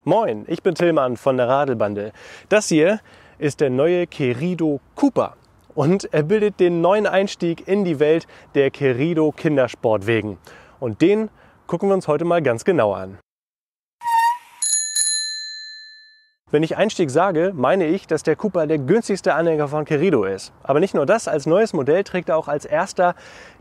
Moin, ich bin Tillmann von der Radelbande. Das hier ist der neue Querido Cooper und er bildet den neuen Einstieg in die Welt der Querido Kindersportwegen. Und den gucken wir uns heute mal ganz genau an. Wenn ich Einstieg sage, meine ich, dass der Cooper der günstigste Anhänger von Querido ist. Aber nicht nur das, als neues Modell trägt er auch als erster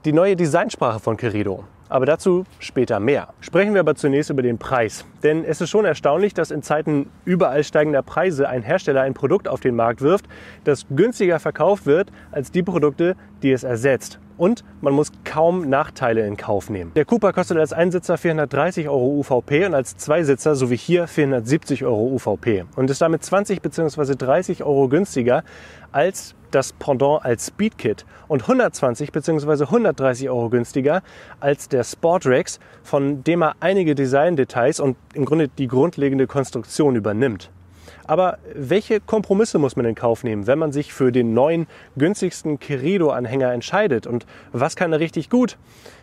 die neue Designsprache von Querido. Aber dazu später mehr. Sprechen wir aber zunächst über den Preis. Denn es ist schon erstaunlich, dass in Zeiten überall steigender Preise ein Hersteller ein Produkt auf den Markt wirft, das günstiger verkauft wird als die Produkte, die es ersetzt. Und man muss kaum Nachteile in Kauf nehmen. Der Cooper kostet als Einsitzer 430 Euro UVP und als Zweisitzer, so wie hier, 470 Euro UVP. Und ist damit 20 bzw. 30 Euro günstiger als das Pendant als Speedkit und 120 bzw. 130 Euro günstiger als der Sportrex, von dem er einige Designdetails und im Grunde die grundlegende Konstruktion übernimmt. Aber welche Kompromisse muss man in Kauf nehmen, wenn man sich für den neuen, günstigsten Querido-Anhänger entscheidet? Und was kann er richtig gut?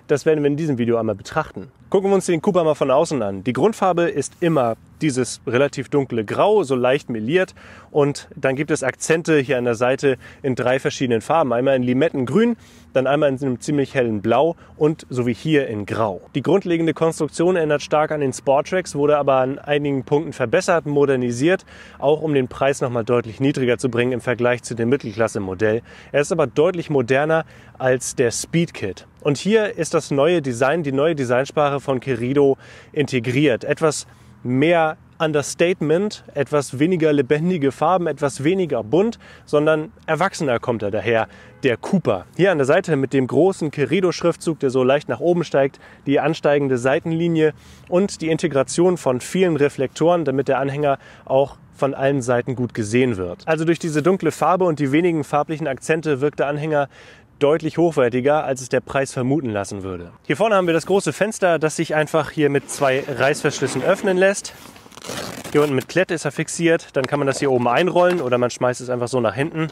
Das werden wir in diesem Video einmal betrachten. Gucken wir uns den Cooper mal von außen an. Die Grundfarbe ist immer dieses relativ dunkle Grau, so leicht meliert. Und dann gibt es Akzente hier an der Seite in 3 verschiedenen Farben. Einmal in Limettengrün, dann einmal in einem ziemlich hellen Blau und so wie hier in Grau. Die grundlegende Konstruktion erinnert stark an den Sportrex, wurde aber an einigen Punkten verbessert, modernisiert, auch um den Preis nochmal deutlich niedriger zu bringen im Vergleich zu dem Mittelklasse-Modell. Er ist aber deutlich moderner als der Speedkit. Und hier ist das neue Design, die neue Designsprache von Querido integriert. Etwas mehr Understatement, etwas weniger lebendige Farben, etwas weniger bunt, sondern erwachsener kommt er daher, der Cooper. Hier an der Seite mit dem großen Querido-Schriftzug, der so leicht nach oben steigt, die ansteigende Seitenlinie und die Integration von vielen Reflektoren, damit der Anhänger auch von allen Seiten gut gesehen wird. Also durch diese dunkle Farbe und die wenigen farblichen Akzente wirkt der Anhänger deutlich hochwertiger, als es der Preis vermuten lassen würde. Hier vorne haben wir das große Fenster, das sich einfach hier mit 2 Reißverschlüssen öffnen lässt. Hier unten mit Klett ist er fixiert, dann kann man das hier oben einrollen oder man schmeißt es einfach so nach hinten.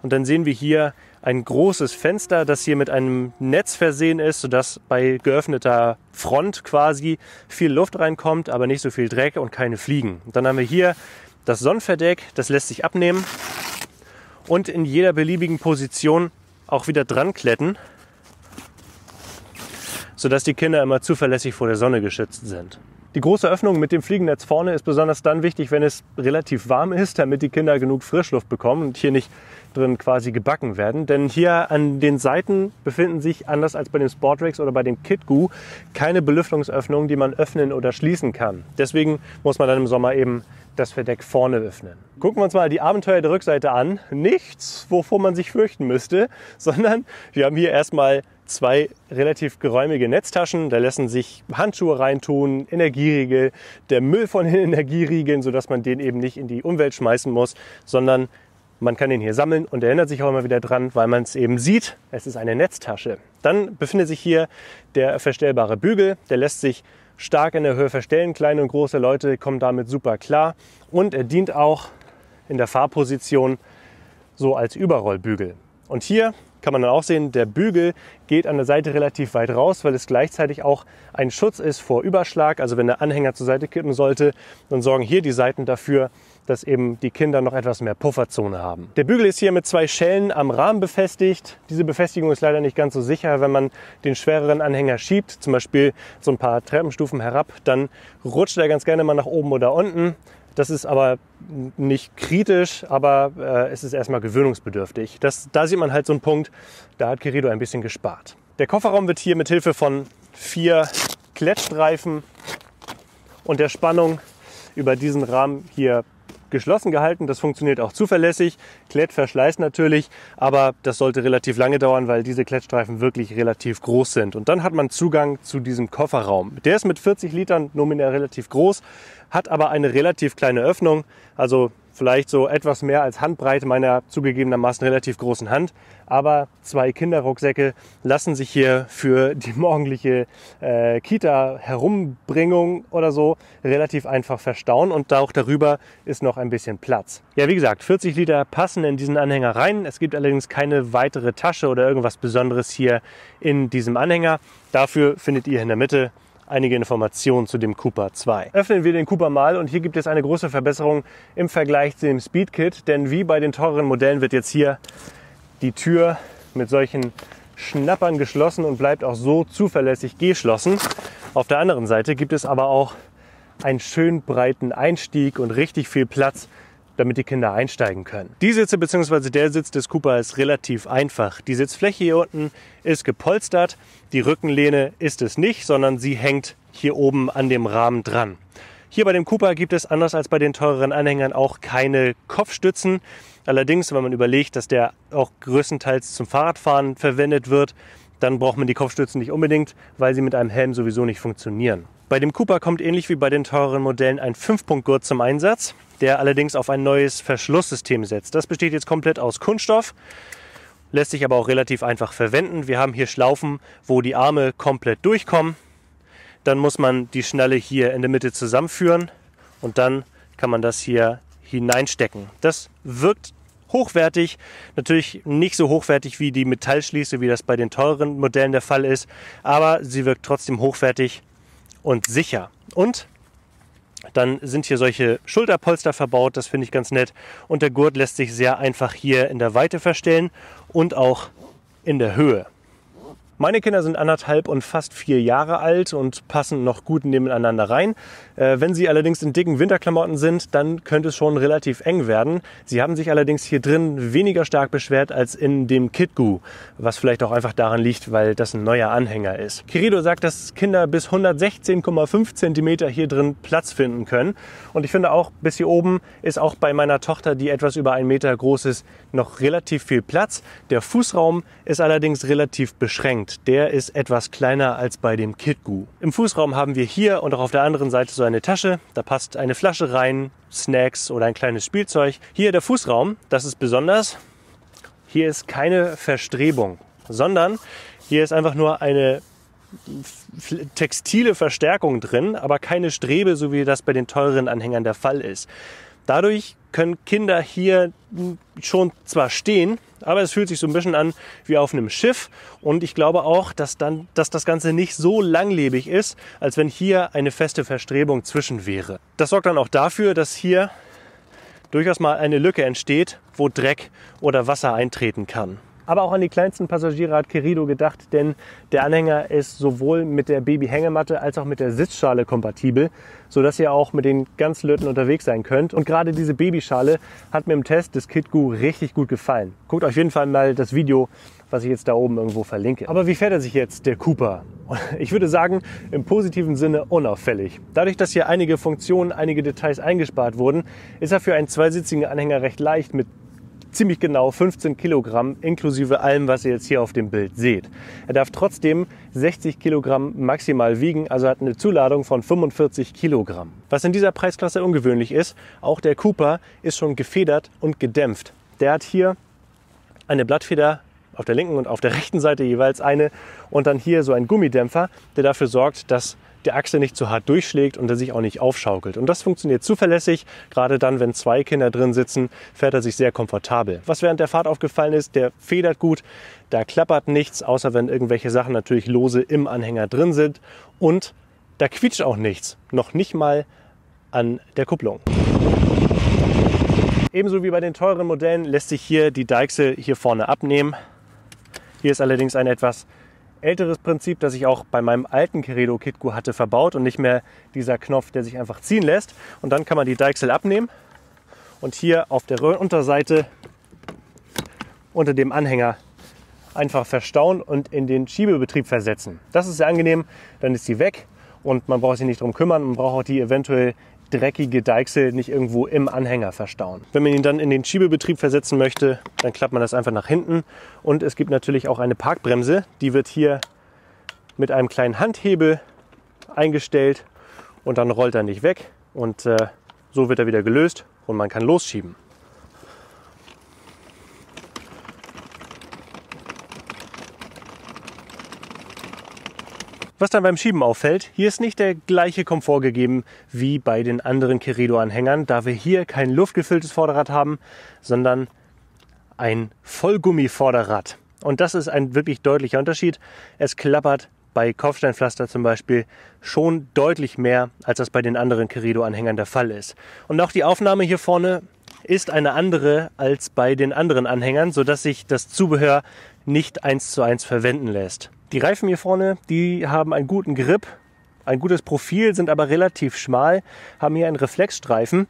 Und dann sehen wir hier ein großes Fenster, das hier mit einem Netz versehen ist, sodass bei geöffneter Front quasi viel Luft reinkommt, aber nicht so viel Dreck und keine Fliegen. Und dann haben wir hier das Sonnenverdeck, das lässt sich abnehmen und in jeder beliebigen Position auch wieder dran kletten, sodass die Kinder immer zuverlässig vor der Sonne geschützt sind. Die große Öffnung mit dem Fliegennetz vorne ist besonders dann wichtig, wenn es relativ warm ist, damit die Kinder genug Frischluft bekommen und hier nicht drin quasi gebacken werden. Denn hier an den Seiten befinden sich, anders als bei dem Sportrex oder bei dem KitGoo, keine Belüftungsöffnungen, die man öffnen oder schließen kann. Deswegen muss man dann im Sommer eben das Verdeck vorne öffnen. Gucken wir uns mal die Abenteuer der Rückseite an. Nichts, wovor man sich fürchten müsste, sondern wir haben hier erstmal 2 relativ geräumige Netztaschen. Da lassen sich Handschuhe reintun, Energieriegel, der Müll von den Energieriegeln, sodass man den eben nicht in die Umwelt schmeißen muss, sondern man kann den hier sammeln und erinnert sich auch immer wieder dran, weil man es eben sieht, es ist eine Netztasche. Dann befindet sich hier der verstellbare Bügel, der lässt sich stark in der Höhe verstellen. Kleine und große Leute kommen damit super klar. Und er dient auch in der Fahrposition so als Überrollbügel. Und hier kann man dann auch sehen, der Bügel geht an der Seite relativ weit raus, weil es gleichzeitig auch ein Schutz ist vor Überschlag. Also wenn der Anhänger zur Seite kippen sollte, dann sorgen hier die Seiten dafür, dass eben die Kinder noch etwas mehr Pufferzone haben. Der Bügel ist hier mit 2 Schellen am Rahmen befestigt. Diese Befestigung ist leider nicht ganz so sicher. Wenn man den schwereren Anhänger schiebt, zum Beispiel so ein paar Treppenstufen herab, dann rutscht er ganz gerne mal nach oben oder unten. Das ist aber nicht kritisch, aber es ist erstmal gewöhnungsbedürftig. Da sieht man halt so einen Punkt, da hat Querido ein bisschen gespart. Der Kofferraum wird hier mit Hilfe von 4 Klettstreifen und der Spannung über diesen Rahmen hier geschlossen gehalten. Das funktioniert auch zuverlässig. Klettverschleiß natürlich, aber das sollte relativ lange dauern, weil diese Klettstreifen wirklich relativ groß sind. Und dann hat man Zugang zu diesem Kofferraum. Der ist mit 40 Litern nominell relativ groß, hat aber eine relativ kleine Öffnung, also vielleicht so etwas mehr als Handbreite meiner zugegebenermaßen relativ großen Hand. Aber 2 Kinderrucksäcke lassen sich hier für die morgendliche Kita-Herumbringung oder so relativ einfach verstauen und auch darüber ist noch ein bisschen Platz. Ja, wie gesagt, 40 Liter passen in diesen Anhänger rein. Es gibt allerdings keine weitere Tasche oder irgendwas Besonderes hier in diesem Anhänger. Dafür findet ihr in der Mitte einige Informationen zu dem Cooper 2. Öffnen wir den Cooper mal und hier gibt es eine große Verbesserung im Vergleich zu dem Speedkit, denn wie bei den teureren Modellen wird jetzt hier die Tür mit solchen Schnappern geschlossen und bleibt auch so zuverlässig geschlossen. Auf der anderen Seite gibt es aber auch einen schön breiten Einstieg und richtig viel Platz, damit die Kinder einsteigen können. Die Sitze bzw. der Sitz des Cooper ist relativ einfach. Die Sitzfläche hier unten ist gepolstert, die Rückenlehne ist es nicht, sondern sie hängt hier oben an dem Rahmen dran. Hier bei dem Cooper gibt es, anders als bei den teureren Anhängern, auch keine Kopfstützen. Allerdings, wenn man überlegt, dass der auch größtenteils zum Fahrradfahren verwendet wird, dann braucht man die Kopfstützen nicht unbedingt, weil sie mit einem Helm sowieso nicht funktionieren. Bei dem Cooper kommt ähnlich wie bei den teureren Modellen ein 5-Punkt-Gurt zum Einsatz, der allerdings auf ein neues Verschlusssystem setzt. Das besteht jetzt komplett aus Kunststoff, lässt sich aber auch relativ einfach verwenden. Wir haben hier Schlaufen, wo die Arme komplett durchkommen. Dann muss man die Schnalle hier in der Mitte zusammenführen und dann kann man das hier hineinstecken. Das wirkt hochwertig, natürlich nicht so hochwertig wie die Metallschließe, wie das bei den teureren Modellen der Fall ist, aber sie wirkt trotzdem hochwertig und sicher. Und dann sind hier solche Schulterpolster verbaut, das finde ich ganz nett. Und der Gurt lässt sich sehr einfach hier in der Weite verstellen und auch in der Höhe. Meine Kinder sind 1,5 und fast 4 Jahre alt und passen noch gut nebeneinander rein. Wenn sie allerdings in dicken Winterklamotten sind, dann könnte es schon relativ eng werden. Sie haben sich allerdings hier drin weniger stark beschwert als in dem KidGoo, was vielleicht auch einfach daran liegt, weil das ein neuer Anhänger ist. Querido sagt, dass Kinder bis 116,5 cm hier drin Platz finden können. Und ich finde auch, bis hier oben ist auch bei meiner Tochter, die etwas über 1 Meter groß ist, noch relativ viel Platz. Der Fußraum ist allerdings relativ beschränkt. Der ist etwas kleiner als bei dem KidGoo. Im Fußraum haben wir hier und auch auf der anderen Seite so eine Tasche. Da passt eine Flasche rein, Snacks oder ein kleines Spielzeug. Hier der Fußraum, das ist besonders. Hier ist keine Verstrebung, sondern hier ist einfach nur eine textile Verstärkung drin, aber keine Strebe, so wie das bei den teureren Anhängern der Fall ist. Dadurch können Kinder hier schon zwar stehen, aber es fühlt sich so ein bisschen an wie auf einem Schiff. Und ich glaube auch, dass das Ganze nicht so langlebig ist, als wenn hier eine feste Verstrebung zwischen wäre. Das sorgt dann auch dafür, dass hier durchaus mal eine Lücke entsteht, wo Dreck oder Wasser eintreten kann. Aber auch an die kleinsten Passagiere hat Querido gedacht, denn der Anhänger ist sowohl mit der Babyhängematte als auch mit der Sitzschale kompatibel, sodass ihr auch mit den ganz Leuten unterwegs sein könnt. Und gerade diese Babyschale hat mir im Test des KidGoo richtig gut gefallen. Guckt auf jeden Fall mal das Video, was ich jetzt da oben irgendwo verlinke. Aber wie fährt er sich jetzt, der Cooper? Ich würde sagen, im positiven Sinne unauffällig. Dadurch, dass hier einige Funktionen, einige Details eingespart wurden, ist er für einen zweisitzigen Anhänger recht leicht mit ziemlich genau 15 Kilogramm inklusive allem, was ihr jetzt hier auf dem Bild seht. Er darf trotzdem 60 Kilogramm maximal wiegen, also hat eine Zuladung von 45 Kilogramm. Was in dieser Preisklasse ungewöhnlich ist, auch der Cooper ist schon gefedert und gedämpft. Der hat hier eine Blattfeder auf der linken und auf der rechten Seite jeweils eine und dann hier so ein Gummidämpfer, der dafür sorgt, dass der Achse nicht zu hart durchschlägt und er sich auch nicht aufschaukelt. Und das funktioniert zuverlässig. Gerade dann, wenn 2 Kinder drin sitzen, fährt er sich sehr komfortabel. Was während der Fahrt aufgefallen ist, der federt gut, da klappert nichts, außer wenn irgendwelche Sachen natürlich lose im Anhänger drin sind. Und da quietscht auch nichts, noch nicht mal an der Kupplung. Ebenso wie bei den teuren Modellen lässt sich hier die Deichsel hier vorne abnehmen. Hier ist allerdings ein etwas älteres Prinzip, das ich auch bei meinem alten Querido KidGoo hatte, verbaut und nicht mehr dieser Knopf, der sich einfach ziehen lässt. Und dann kann man die Deichsel abnehmen und hier auf der Unterseite unter dem Anhänger einfach verstauen und in den Schiebebetrieb versetzen. Das ist sehr angenehm, dann ist sie weg und man braucht sich nicht drum kümmern. Man braucht auch die eventuell dreckige Deichsel nicht irgendwo im Anhänger verstauen. Wenn man ihn dann in den Schiebebetrieb versetzen möchte, dann klappt man das einfach nach hinten. Und es gibt natürlich auch eine Parkbremse, die wird hier mit einem kleinen Handhebel eingestellt und dann rollt er nicht weg und so wird er wieder gelöst und man kann losschieben. Was dann beim Schieben auffällt, hier ist nicht der gleiche Komfort gegeben wie bei den anderen Querido-Anhängern, da wir hier kein luftgefülltes Vorderrad haben, sondern ein Vollgummi-Vorderrad. Und das ist ein wirklich deutlicher Unterschied. Es klappert bei Kopfsteinpflaster zum Beispiel schon deutlich mehr, als das bei den anderen Querido-Anhängern der Fall ist. Und auch die Aufnahme hier vorne ist eine andere als bei den anderen Anhängern, sodass sich das Zubehör nicht 1:1 verwenden lässt. Die Reifen hier vorne, die haben einen guten Grip, ein gutes Profil, sind aber relativ schmal, haben hier einen Reflexstreifen.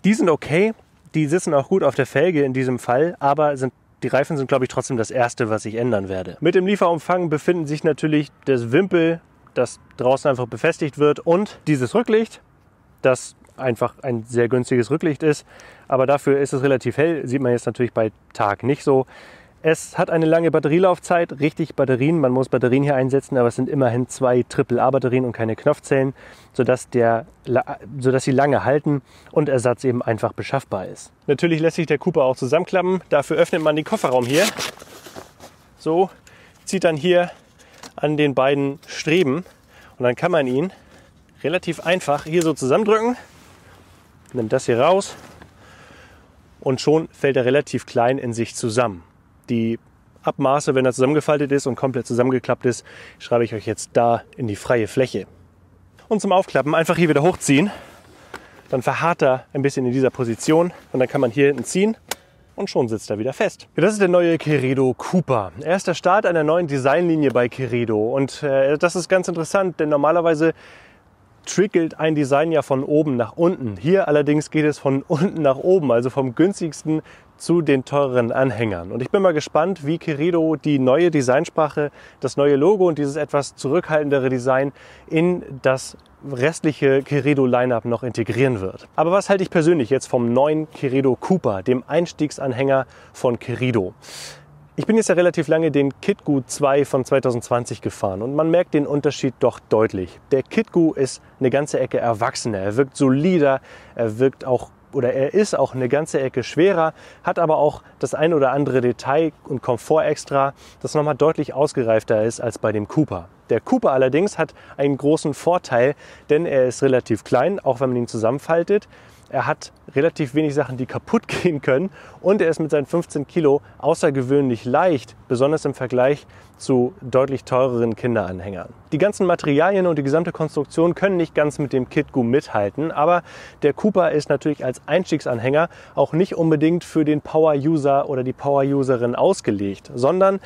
Die sind okay, die sitzen auch gut auf der Felge in diesem Fall, aber die Reifen sind, glaube ich, trotzdem das Erste, was ich ändern werde. Mit dem Lieferumfang befinden sich natürlich das Wimpel, das draußen einfach befestigt wird, und dieses Rücklicht, das einfach ein sehr günstiges Rücklicht ist. Aber dafür ist es relativ hell, sieht man jetzt natürlich bei Tag nicht so. Es hat eine lange Batterielaufzeit, richtig Batterien, man muss Batterien hier einsetzen, aber es sind immerhin 2 AAA-Batterien und keine Knopfzellen, sodass sie lange halten und Ersatz eben einfach beschaffbar ist. Natürlich lässt sich der Cooper auch zusammenklappen, dafür öffnet man den Kofferraum hier. So, zieht dann hier an den beiden Streben und dann kann man ihn relativ einfach hier so zusammendrücken, nimmt das hier raus und schon fällt er relativ klein in sich zusammen. Die Abmaße, wenn er zusammengefaltet ist und komplett zusammengeklappt ist, schreibe ich euch jetzt da in die freie Fläche. Und zum Aufklappen einfach hier wieder hochziehen. Dann verharrt er ein bisschen in dieser Position und dann kann man hier hinten ziehen und schon sitzt er wieder fest. Das ist der neue Querido Cooper. Er ist der Start einer neuen Designlinie bei Querido und das ist ganz interessant, denn normalerweise trickelt ein Design ja von oben nach unten. Hier allerdings geht es von unten nach oben, also vom günstigsten zu den teureren Anhängern. Und ich bin mal gespannt, wie Querido die neue Designsprache, das neue Logo und dieses etwas zurückhaltendere Design in das restliche Querido-Line-Up noch integrieren wird. Aber was halte ich persönlich jetzt vom neuen Querido Cooper, dem Einstiegsanhänger von Querido? Ich bin jetzt ja relativ lange den Kitgoo 2 von 2020 gefahren und man merkt den Unterschied doch deutlich. Der Kitgoo ist eine ganze Ecke erwachsener, er wirkt solider, er ist auch eine ganze Ecke schwerer, hat aber auch das ein oder andere Detail und Komfort extra, das nochmal deutlich ausgereifter ist als bei dem Cooper. Der Cooper allerdings hat einen großen Vorteil, denn er ist relativ klein, auch wenn man ihn zusammenfaltet. Er hat relativ wenig Sachen, die kaputt gehen können und er ist mit seinen 15 Kilo außergewöhnlich leicht, besonders im Vergleich zu deutlich teureren Kinderanhängern. Die ganzen Materialien und die gesamte Konstruktion können nicht ganz mit dem Kitgoo mithalten, aber der Cooper ist natürlich als Einstiegsanhänger auch nicht unbedingt für den Power-User oder die Power-Userin ausgelegt, sondern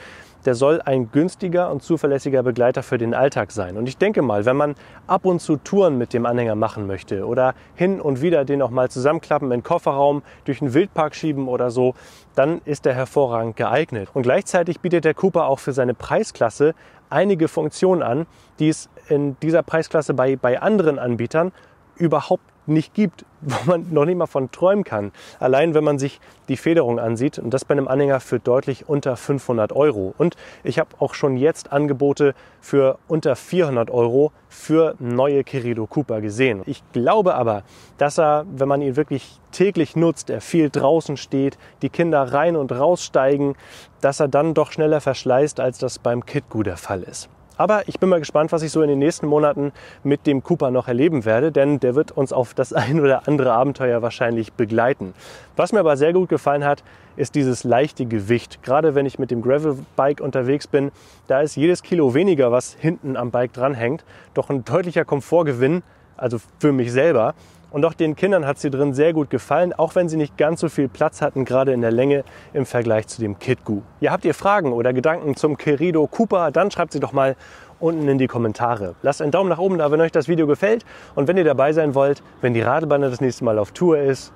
der soll ein günstiger und zuverlässiger Begleiter für den Alltag sein. Und ich denke mal, wenn man ab und zu Touren mit dem Anhänger machen möchte oder hin und wieder den auch mal zusammenklappen in den Kofferraum, durch einen Wildpark schieben oder so, dann ist er hervorragend geeignet. Und gleichzeitig bietet der Cooper auch für seine Preisklasse einige Funktionen an, die es in dieser Preisklasse bei anderen Anbietern überhaupt nicht gibt, wo man noch nicht mal von träumen kann. Allein wenn man sich die Federung ansieht und das bei einem Anhänger für deutlich unter 500 Euro. Und ich habe auch schon jetzt Angebote für unter 400 Euro für neue Querido Cooper gesehen. Ich glaube aber, dass er, wenn man ihn wirklich täglich nutzt, er viel draußen steht, die Kinder rein und raussteigen, dass er dann doch schneller verschleißt, als das beim Kitgoo der Fall ist. Aber ich bin mal gespannt, was ich so in den nächsten Monaten mit dem Cooper noch erleben werde, denn der wird uns auf das ein oder andere Abenteuer wahrscheinlich begleiten. Was mir aber sehr gut gefallen hat, ist dieses leichte Gewicht. Gerade wenn ich mit dem Gravelbike unterwegs bin, da ist jedes Kilo weniger, was hinten am Bike dranhängt, doch ein deutlicher Komfortgewinn, also für mich selber. Und auch den Kindern hat sie drin sehr gut gefallen, auch wenn sie nicht ganz so viel Platz hatten, gerade in der Länge im Vergleich zu dem Kitgoo. Ja, habt ihr Fragen oder Gedanken zum Querido Cooper, dann schreibt sie doch mal unten in die Kommentare. Lasst einen Daumen nach oben da, wenn euch das Video gefällt. Und wenn ihr dabei sein wollt, wenn die Radlbahn das nächste Mal auf Tour ist,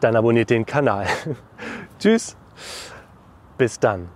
dann abonniert den Kanal. Tschüss, bis dann.